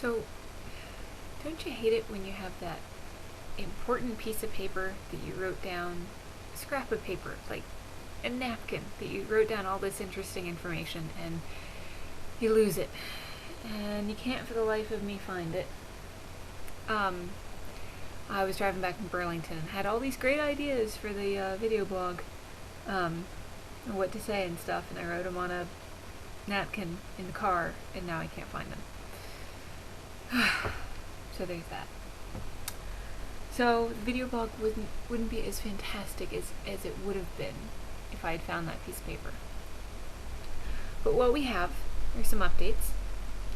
So, don't you hate it when you have that important piece of paper that you wrote down, a scrap of paper, like a napkin that you wrote down all this interesting information, and you lose it, and you can't for the life of me find it. I was driving back from Burlington and had all these great ideas for the video blog, what to say and stuff, and I wrote them on a napkin in the car, and now I can't find them. So there's that. So the video blog wouldn't be as fantastic as it would have been if I had found that piece of paper. But what we have are some updates.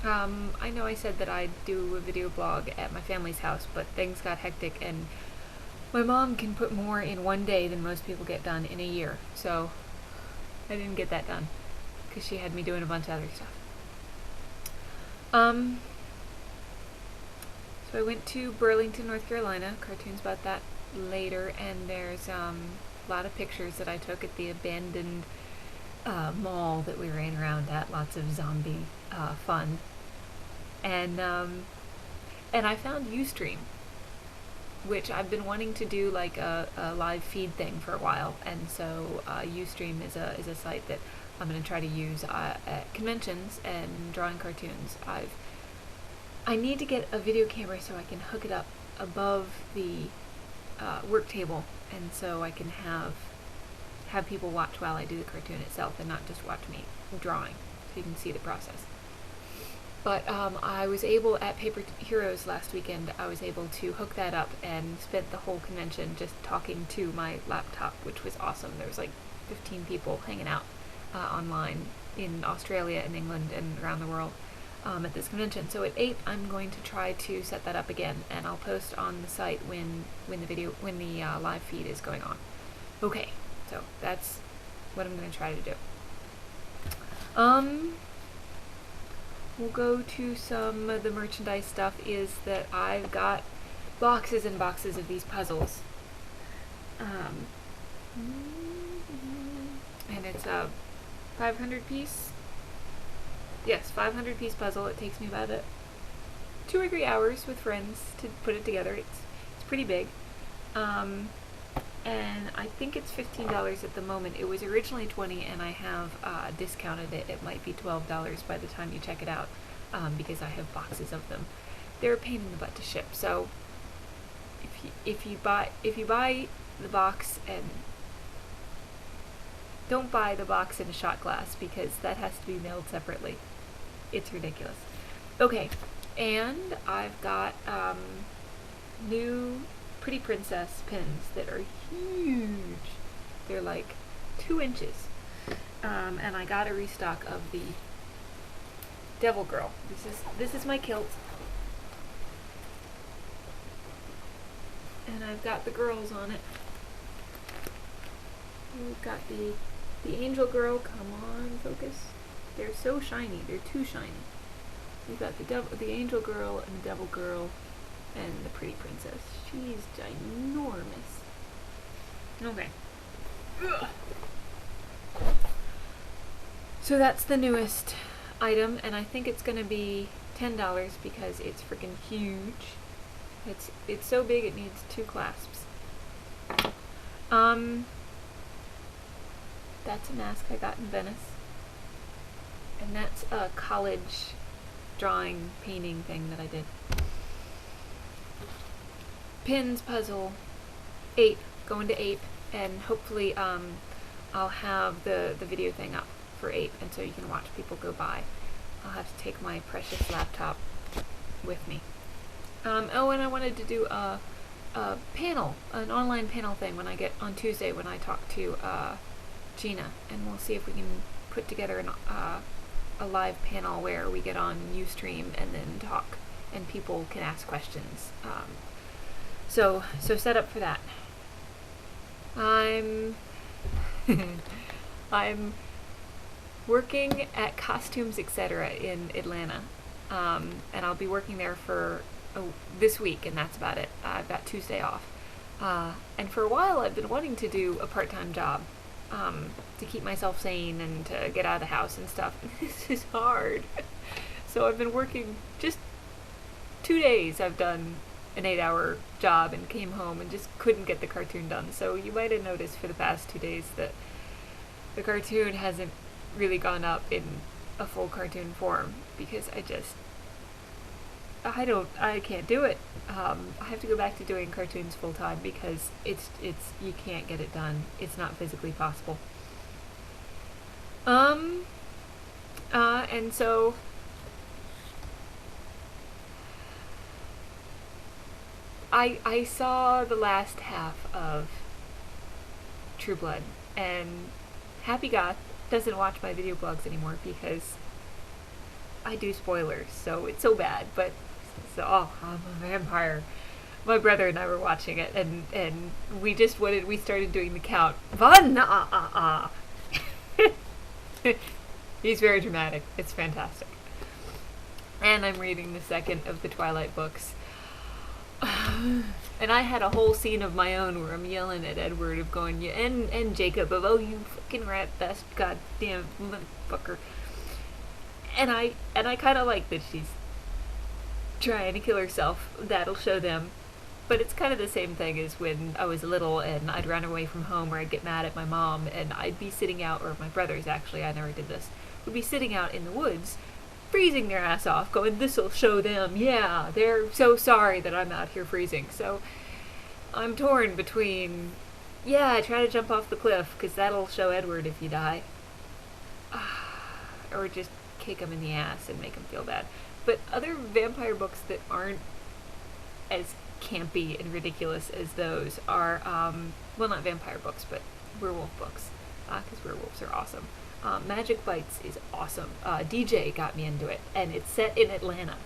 I know I said that I'd do a video blog at my family's house, but things got hectic, and my mom can put more in one day than most people get done in a year, so I didn't get that done, because she had me doing a bunch of other stuff. So I went to Burlington, North Carolina, cartoons about that later, and there's a lot of pictures that I took at the abandoned mall that we ran around at, lots of zombie fun. And I found Ustream, which I've been wanting to do like a live feed thing for a while, and so Ustream is a site that I'm going to try to use at conventions and drawing cartoons. I need to get a video camera so I can hook it up above the work table, and so I can have people watch while I do the cartoon itself and not just watch me drawing, so you can see the process. But I was able, at Paper Heroes last weekend, I was able to hook that up and spent the whole convention just talking to my laptop, which was awesome. There was like 15 people hanging out online in Australia and England and around the world at this convention. So at 8 I'm going to try to set that up again, and I'll post on the site when the live feed is going on. Okay, so that's what I'm going to try to do. We'll go to some of the merchandise stuff. Is that I've got boxes and boxes of these puzzles. And it's a 500 piece. Yes, 500 piece puzzle. It takes me about 2 or 3 hours with friends to put it together. It's pretty big. And I think it's $15 at the moment. It was originally $20, and I have discounted it. It might be $12 by the time you check it out, because I have boxes of them. They're a pain in the butt to ship. So if you buy the box, and don't buy the box in a shot glass, because that has to be mailed separately. It's ridiculous. Okay, and I've got new Pretty Princess pins that are huge. They're like 2 inches. And I got a restock of the Devil Girl. This is my kilt. And I've got the girls on it. We've got the Angel Girl. Come on, focus. They're so shiny. They're too shiny. We've got the Angel Girl and the Devil Girl and the Pretty Princess. She's ginormous. Okay. Ugh. So that's the newest item, and I think it's gonna be $10 because it's freaking huge. It's so big it needs 2 clasps. That's a mask I got in Venice. And that's a college drawing, painting thing that I did. Pins puzzle 8, going to 8, and hopefully I'll have the video thing up for 8, and so you can watch people go by. I'll have to take my precious laptop with me. Oh, and I wanted to do a panel, an online panel thing on Tuesday when I talk to Gina, and we'll see if we can put together a live panel where we get on Ustream and then talk, and people can ask questions. So set up for that. I'm working at Costumes Etc. in Atlanta, and I'll be working there for this week, and that's about it. I've got Tuesday off, and for a while I've been wanting to do a part-time job to keep myself sane and to get out of the house and stuff. This is hard. So I've been working just 2 days I've done an 8-hour job and came home and just couldn't get the cartoon done. So you might have noticed for the past 2 days that the cartoon hasn't really gone up in a full cartoon form because I can't do it. I have to go back to doing cartoons full time because it's you can't get it done. It's not physically possible. And so I saw the last half of True Blood, and Happy Goth doesn't watch my video blogs anymore because I do spoilers, so it's so bad, but I'm a vampire. My brother and I were watching it, and we started doing the count. He's very dramatic. It's fantastic. And I'm reading the second of the Twilight books. And I had a whole scene of my own where I'm yelling at Edward of going, yeah, and Jacob of, oh, you fucking rat best goddamn motherfucker. And I kind of like that she's trying to kill herself. That'll show them. But it's kind of the same thing as when I was little and I'd run away from home, or I'd get mad at my mom and I'd be sitting out, or my brothers actually, I never did this, would be sitting out in the woods, freezing their ass off, going, this'll show them, yeah, they're so sorry that I'm out here freezing. So I'm torn between, yeah, try to jump off the cliff, because that'll show Edward if you die. Or just kick him in the ass and make him feel bad. But other vampire books that aren't as campy and ridiculous as those are, well, not vampire books, but werewolf books, because werewolves are awesome. Magic Bites is awesome. DJ got me into it, and it's set in Atlanta.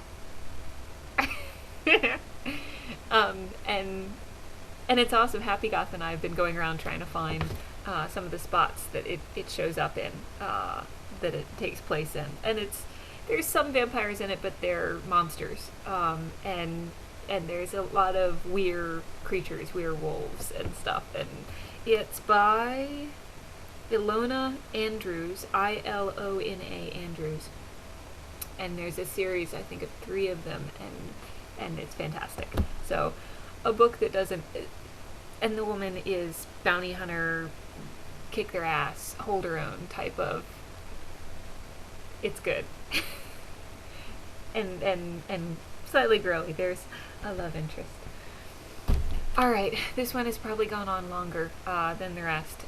And it's awesome. Happy Goth and I have been going around trying to find some of the spots that it shows up in, that it takes place in. And there's some vampires in it, but they're monsters. And there's a lot of weird creatures, werewolves and stuff. And it's by Ilona Andrews, Ilona Andrews. And there's a series, I think, of 3 of them, and it's fantastic. So, a book that doesn't... And the woman is bounty hunter, kick their ass, hold her own type of... It's good. and slightly girly. There's a love interest. Alright, this one has probably gone on longer than the rest.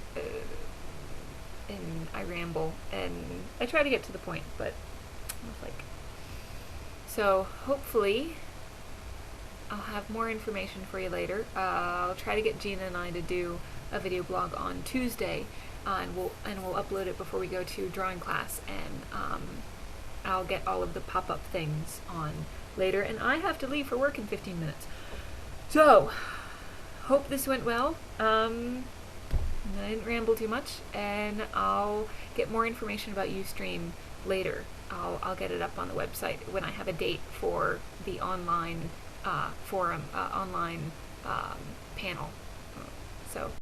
And I ramble, and I try to get to the point, but so hopefully I'll have more information for you later. I'll try to get Gina and I to do a video blog on Tuesday, and we'll upload it before we go to drawing class, and I'll get all of the pop-up things on later, and I have to leave for work in 15 minutes. So, hope this went well. I didn't ramble too much, and I'll get more information about Ustream later. I'll get it up on the website when I have a date for the online forum, online panel. So.